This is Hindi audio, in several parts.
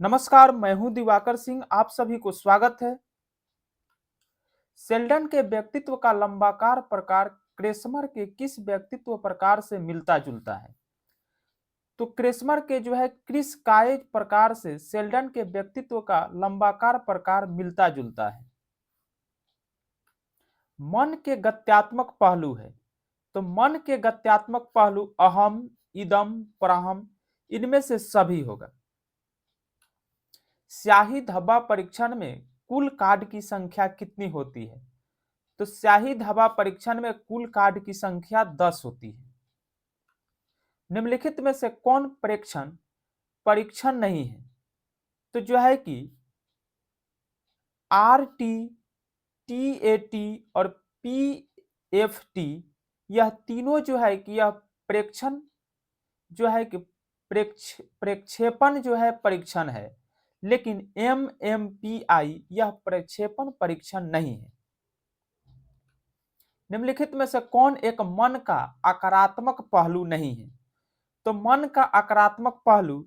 नमस्कार, मैं हूं दिवाकर सिंह। आप सभी को स्वागत है। शेल्डन के व्यक्तित्व का लंबाकार प्रकार क्रेसमर के किस व्यक्तित्व प्रकार से मिलता जुलता है? तो क्रेसमर के क्रिस काय प्रकार से शेल्डन के व्यक्तित्व का लंबाकार प्रकार मिलता जुलता है। मन के गत्यात्मक पहलू है। तो मन के गत्यात्मक पहलू अहम, इदम, परहम, इनमें से सभी होगा। स्याही धब्बा परीक्षण में कुल कार्ड की संख्या कितनी होती है? तो स्याही धब्बा परीक्षण में कुल कार्ड की संख्या 10 होती है। निम्नलिखित में से कौन परीक्षण परीक्षण नहीं है? तो कि RT, TAT और PFT, यह तीनों यह प्रेक्षण प्रेक्षेपण परीक्षण है, लेकिन MMPI यह प्रक्षेपण परीक्षण नहीं है। निम्नलिखित में से कौन एक मन का आकारात्मक पहलू नहीं है? तो मन का आकारात्मक पहलू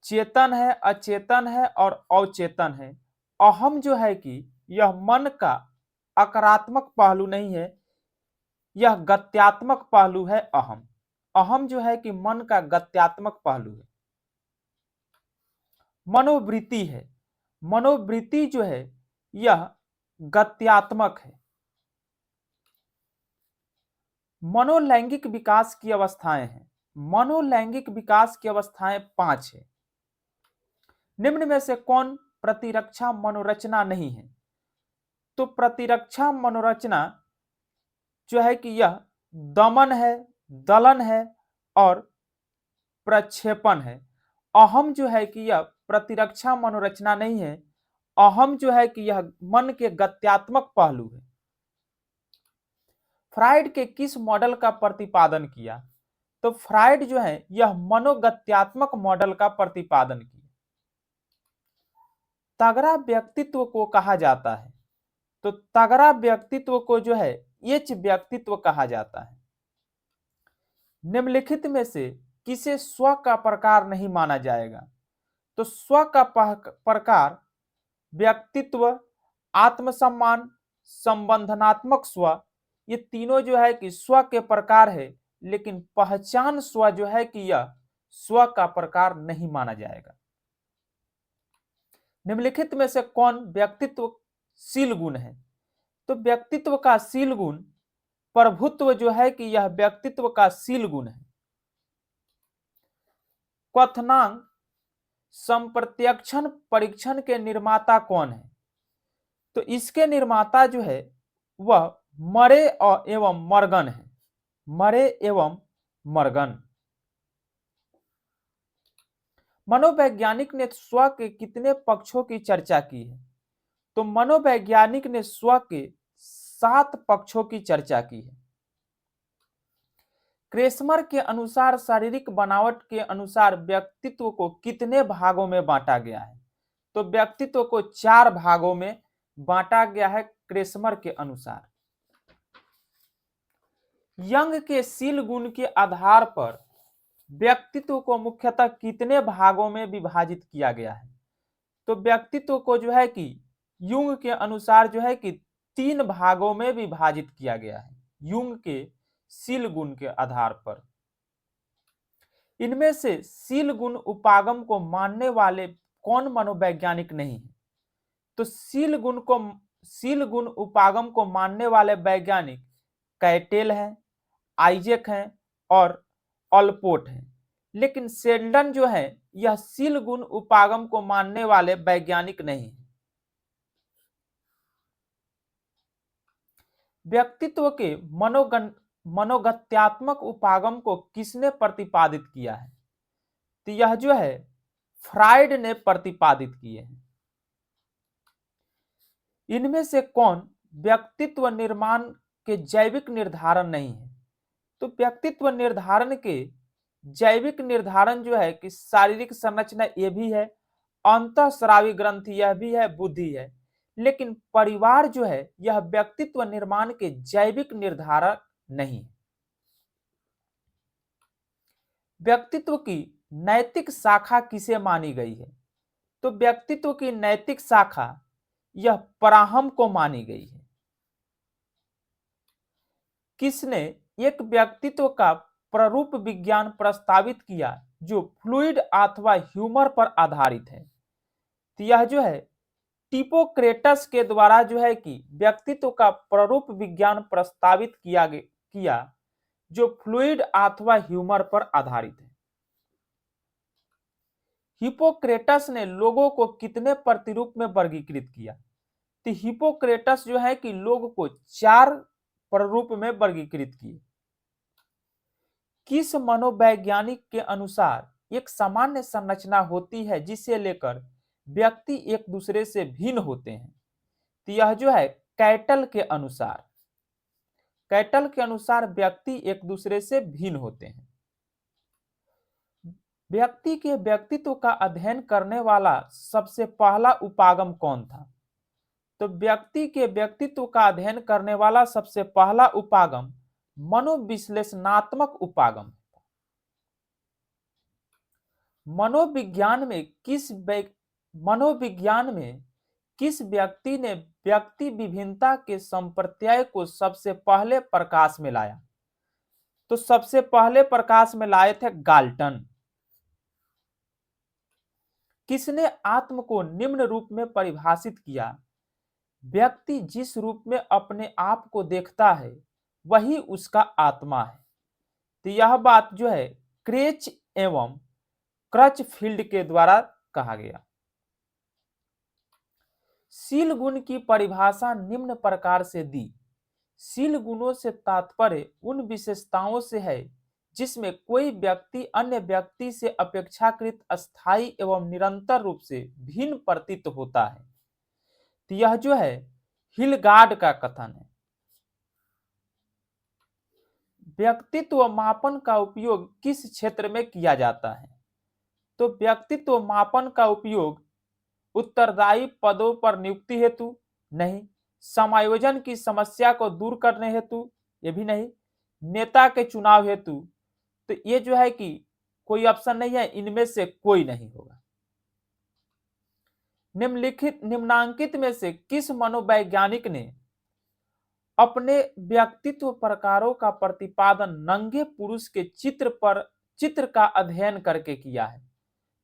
चेतन है, अचेतन है और अवचेतन है। अहम कि यह मन का आकारात्मक पहलू नहीं है, यह गत्यात्मक पहलू है। अहम अहम कि मन का गत्यात्मक पहलू है। मनोवृत्ति है। मनोवृत्ति यह गत्यात्मक है। मनोलैंगिक विकास की अवस्थाएं हैं। मनोलैंगिक विकास की अवस्थाएं 5 है। निम्न में से कौन प्रतिरक्षा मनोरचना नहीं है? तो प्रतिरक्षा मनोरचना कि यह दमन है, दलन है और प्रक्षेपण है। अहम कि यह प्रतिरक्षा मनोरचना नहीं है। अहम कि यह मन के गत्यात्मक पहलू है। फ्राइड के किस मॉडल का प्रतिपादन किया? तो फ्राइड यह मनोगत्यात्मक मॉडल का प्रतिपादन किया। तगड़ा व्यक्तित्व को कहा जाता है। तो तगड़ा व्यक्तित्व को एच व्यक्तित्व कहा जाता है। निम्नलिखित में से किसे स्व का प्रकार नहीं माना जाएगा? तो स्व का प्रकार व्यक्तित्व, आत्मसम्मान, संबंधनात्मक स्व, ये तीनों कि स्व के प्रकार है, लेकिन पहचान स्व कि यह स्व का प्रकार नहीं माना जाएगा। निम्नलिखित में से कौन व्यक्तित्वशील गुण है? तो व्यक्तित्व का शील गुण प्रभुत्व कि यह व्यक्तित्व का शील गुण है। क्वथनांक संप्रत्यक्षण परीक्षण के निर्माता कौन है? तो इसके निर्माता वह मरे एवं मर्गन है। मरे एवं मर्गन। मनोवैज्ञानिक ने स्व के कितने पक्षों की चर्चा की है? तो मनोवैज्ञानिक ने स्व के 7 पक्षों की चर्चा की है। क्रेसमर के अनुसार शारीरिक बनावट के अनुसार व्यक्तित्व को कितने भागों में बांटा गया है? तो व्यक्तित्व को 4 भागों में बांटा गया है क्रेसमर के अनुसार। यंग के शील गुण के आधार पर व्यक्तित्व को मुख्यतः कितने भागों में विभाजित किया गया है? तो व्यक्तित्व को कि युंग के अनुसार कि 3 भागों में विभाजित किया गया है, युंग के शील गुण के आधार पर। इनमें से शील गुण उपागम को मानने वाले कौन मनोवैज्ञानिक नहीं है? तो शील गुण उपागम को मानने वाले वैज्ञानिक कैटेल हैं, आइजैक हैं और ऑलपोर्ट हैं, लेकिन शेल्डन यह शील गुण उपागम को मानने वाले वैज्ञानिक नहीं है। व्यक्तित्व के मनोगत्यात्मक उपागम को किसने प्रतिपादित किया है? तो यह फ्राइड ने प्रतिपादित किए हैं। इनमें से कौन व्यक्तित्व निर्माण के जैविक निर्धारण नहीं है? तो व्यक्तित्व निर्धारण के जैविक निर्धारण कि शारीरिक संरचना ये भी है, अंतःस्रावी ग्रंथि यह भी है, बुद्धि है, लेकिन परिवार यह व्यक्तित्व निर्माण के जैविक निर्धारक नहीं है। व्यक्तित्व की नैतिक शाखा किसे मानी गई है? तो व्यक्तित्व की नैतिक शाखा यह पराहम को मानी गई है। किसने एक व्यक्तित्व का प्ररूप विज्ञान प्रस्तावित किया जो फ्लूइड अथवा ह्यूमर पर आधारित है? तो यह जो है टिपोक्रेटस के द्वारा जो है कि व्यक्तित्व का प्ररूप विज्ञान प्रस्तावित किया जो फ्लूइड अथवा ह्यूमर पर आधारित है। हिपोक्रेटस ने लोगों को कितने प्रतिरूप में वर्गीकृत किया? तो हिपोक्रेटस जो है कि लोग को 4 प्ररूप में वर्गीकृत किए। किस मनोवैज्ञानिक के अनुसार एक सामान्य संरचना होती है जिसे लेकर व्यक्ति एक दूसरे से भिन्न होते हैं? तो यह जो है कैटल के अनुसार व्यक्ति एक दूसरे से भिन्न होते हैं। व्यक्ति के व्यक्तित्व का अध्ययन करने वाला सबसे पहला उपागम कौन था? तो व्यक्ति के व्यक्तित्व का अध्ययन करने वाला सबसे पहला उपागम मनोविश्लेषणात्मक उपागम। मनोविज्ञान में किस व्यक्ति ने व्यक्ति विभिन्नता के संप्रत्यय को सबसे पहले प्रकाश में लाया? तो सबसे पहले प्रकाश में लाए थे गाल्टन। किसने आत्म को निम्न रूप में परिभाषित किया? व्यक्ति जिस रूप में अपने आप को देखता है वही उसका आत्मा है। तो यह बात जो है क्रेच एवं क्रचफील्ड के द्वारा कहा गया। शील गुण की परिभाषा निम्न प्रकार से दी। शील गुणों से तात्पर्य उन विशेषताओं से है जिसमें कोई व्यक्ति अन्य व्यक्ति से अपेक्षाकृत अस्थायी एवं निरंतर रूप से भिन्न प्रतीत होता है। तो यह जो है हिलगार्ड का कथन है। व्यक्तित्व मापन का उपयोग किस क्षेत्र में किया जाता है? तो व्यक्तित्व मापन का उपयोग उत्तरदायी पदों पर नियुक्ति हेतु नहीं, समायोजन की समस्या को दूर करने हेतु ये भी नहीं, नेता के चुनाव हेतु। तो ये जो है कि कोई ऑप्शन नहीं है, इनमें से कोई नहीं होगा। निम्नांकित में से किस मनोवैज्ञानिक ने अपने व्यक्तित्व प्रकारों का प्रतिपादन नंगे पुरुष के चित्र का अध्ययन करके किया है?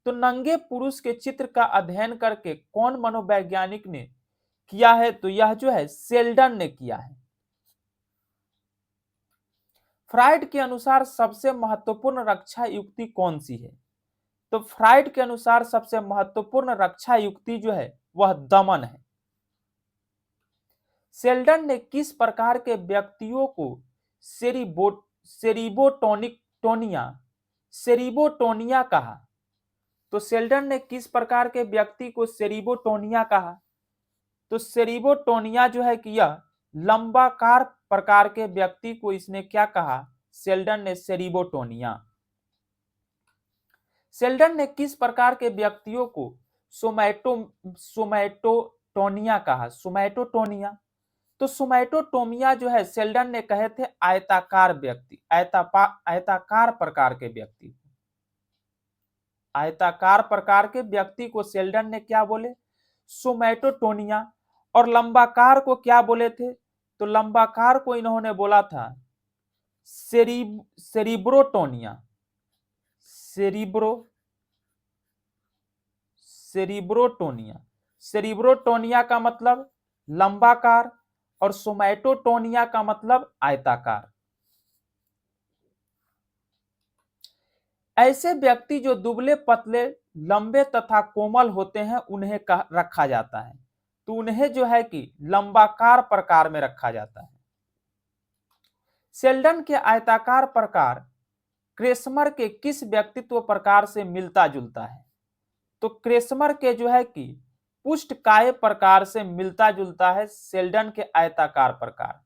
तो नंगे पुरुष के चित्र का अध्ययन करके कौन मनोवैज्ञानिक ने किया है? तो यह जो है सेल्डन ने किया है। फ्राइड के अनुसार सबसे महत्वपूर्ण रक्षा युक्ति कौन सी है? तो फ्राइड के अनुसार सबसे महत्वपूर्ण रक्षा युक्ति जो है वह दमन है। सेल्डन ने किस प्रकार के व्यक्तियों को सेरिबोटोनिया कहा? तो सेल्डन ने किस प्रकार के व्यक्ति को सेरिबोटोनिया कहा? तो सेरिबोटोनिया जो है कि यह लंबाकार प्रकार के व्यक्ति को इसने क्या कहा? सेल्डन ने सेरिबोटोनिया। सेल्डन ने किस प्रकार के व्यक्तियों को सोमैटोटोनिया कहा? सोमैटोटोनिया। तो सोमैटोटोमिया जो है सेल्डन ने कहे थे आयताकार व्यक्ति, आयताकार प्रकार के व्यक्ति, आयताकार प्रकार के व्यक्ति को सेल्डन ने क्या बोले? सोमैटोटोनिया। और लंबाकार को क्या बोले थे? तो लंबाकार को इन्होंने बोला था सेरिब्रोटोनिया। सेरिब्रोटोनिया का मतलब लंबाकार और सोमैटोटोनिया का मतलब आयताकार। ऐसे व्यक्ति जो दुबले पतले लंबे तथा कोमल होते हैं उन्हें रखा जाता है। तो उन्हें जो है कि लंबाकार प्रकार में रखा जाता है। सेल्डन के आयताकार प्रकार क्रेसमर के किस व्यक्तित्व प्रकार से मिलता जुलता है? तो क्रेसमर के जो है कि पुष्टकाय प्रकार से मिलता जुलता है सेल्डन के आयताकार प्रकार।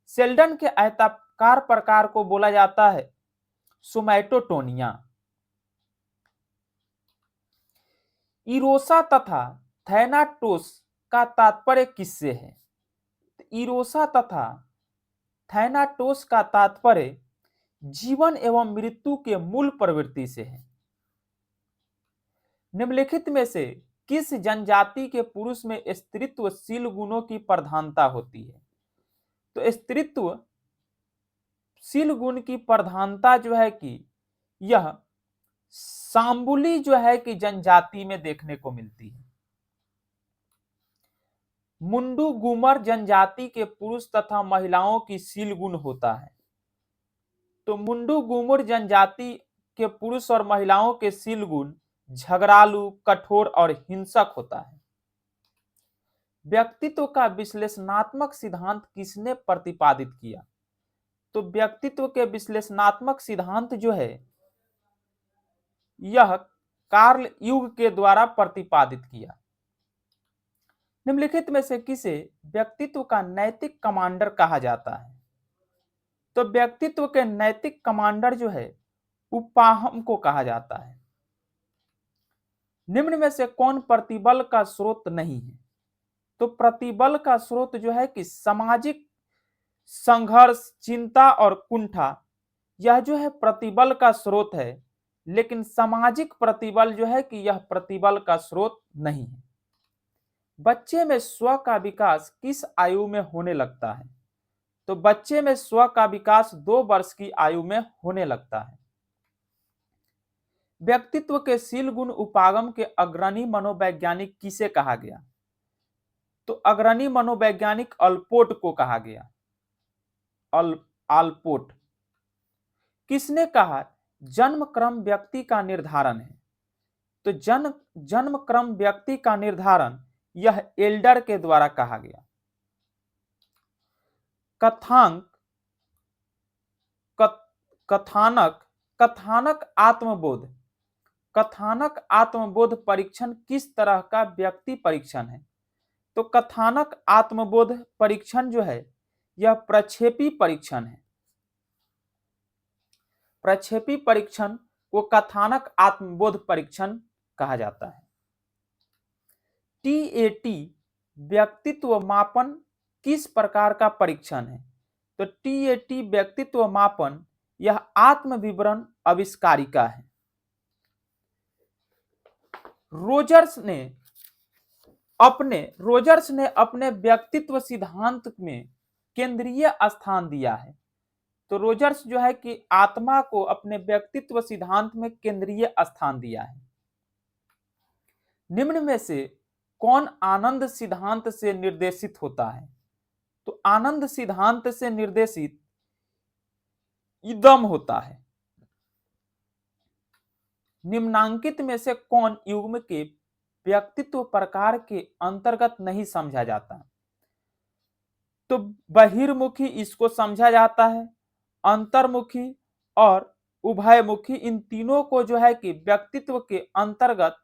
सेल्डन के आयताकार प्रकार को बोला जाता है सोमैटोटोनिया। इरोसा तथा थैनाटोस का तात्पर्य किससे है? इरोसा तथा थैनाटोस का तात्पर्य जीवन एवं मृत्यु के मूल प्रवृत्ति से है। निम्नलिखित में से किस जनजाति के पुरुष में स्त्रीत्वशील गुणों की प्रधानता होती है? तो स्त्रीत्वशील गुण की प्रधानता जो है कि यह सांबुली जो है कि जनजाति में देखने को मिलती है। मुंडू गुमर जनजाति के पुरुष तथा महिलाओं की शील गुण होता है। तो मुंडू गुमुर जनजाति के पुरुष और महिलाओं के शील गुण झगड़ालू, कठोर और हिंसक होता है। व्यक्तित्व का विश्लेषणात्मक सिद्धांत किसने प्रतिपादित किया? तो व्यक्तित्व के विश्लेषणात्मक सिद्धांत जो है यह कार्ल युंग के द्वारा प्रतिपादित किया। निम्नलिखित में से किसे व्यक्तित्व का नैतिक कमांडर कहा जाता है? तो व्यक्तित्व के नैतिक कमांडर जो है उपाहम को कहा जाता है। निम्न में से कौन प्रतिबल का स्रोत नहीं है? तो प्रतिबल का स्रोत जो है कि सामाजिक संघर्ष, चिंता और कुंठा, यह जो है प्रतिबल का स्रोत है, लेकिन सामाजिक प्रतिबल जो है कि यह प्रतिबल का स्रोत नहीं है। बच्चे में स्व का विकास किस आयु में होने लगता है? तो बच्चे में स्व का विकास 2 वर्ष की आयु में होने लगता है। व्यक्तित्व के शील गुण उपागम के अग्रणी मनोवैज्ञानिक किसे कहा गया? तो अग्रणी मनोवैज्ञानिक अल्पोर्ट को कहा गया। अल्पोर्ट। किसने कहा जन्म क्रम व्यक्ति का निर्धारण है? तो जन्म क्रम व्यक्ति का निर्धारण यह एल्डर के द्वारा कहा गया। कथानक आत्मबोध परीक्षण किस तरह का व्यक्ति परीक्षण है? तो कथानक आत्मबोध परीक्षण जो है यह प्रक्षेपी परीक्षण है। प्रक्षेपी परीक्षण को कथानक आत्मबोध परीक्षण कहा जाता है। टीएटी व्यक्तित्व मापन किस प्रकार का परीक्षण है? तो टीएटी व्यक्तित्व मापन यह आत्म विवरण आविष्कारिका है। रोजर्स ने अपने व्यक्तित्व सिद्धांत में केंद्रीय स्थान दिया है। तो रोजर्स जो है कि आत्मा को अपने व्यक्तित्व सिद्धांत में केंद्रीय स्थान दिया है। निम्न में से कौन आनंद सिद्धांत से निर्देशित होता है? तो आनंद सिद्धांत से निर्देशित इदम होता है। निम्नांकित में से कौन युग्म के व्यक्तित्व प्रकार के अंतर्गत नहीं समझा जाता? तो बहिर्मुखी इसको समझा जाता है, अंतर्मुखी और उभयमुखी, इन तीनों को जो है कि व्यक्तित्व के अंतर्गत,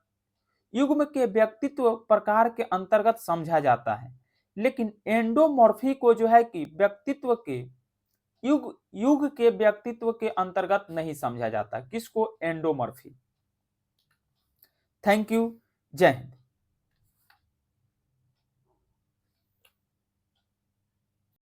युग्म के व्यक्तित्व प्रकार के अंतर्गत समझा जाता है। लेकिन एंडोमॉर्फी को जो है कि व्यक्तित्व के युग के व्यक्तित्व के अंतर्गत नहीं समझा जाता। किसको? एंडोमॉर्फी। Thank you. जय हिंद।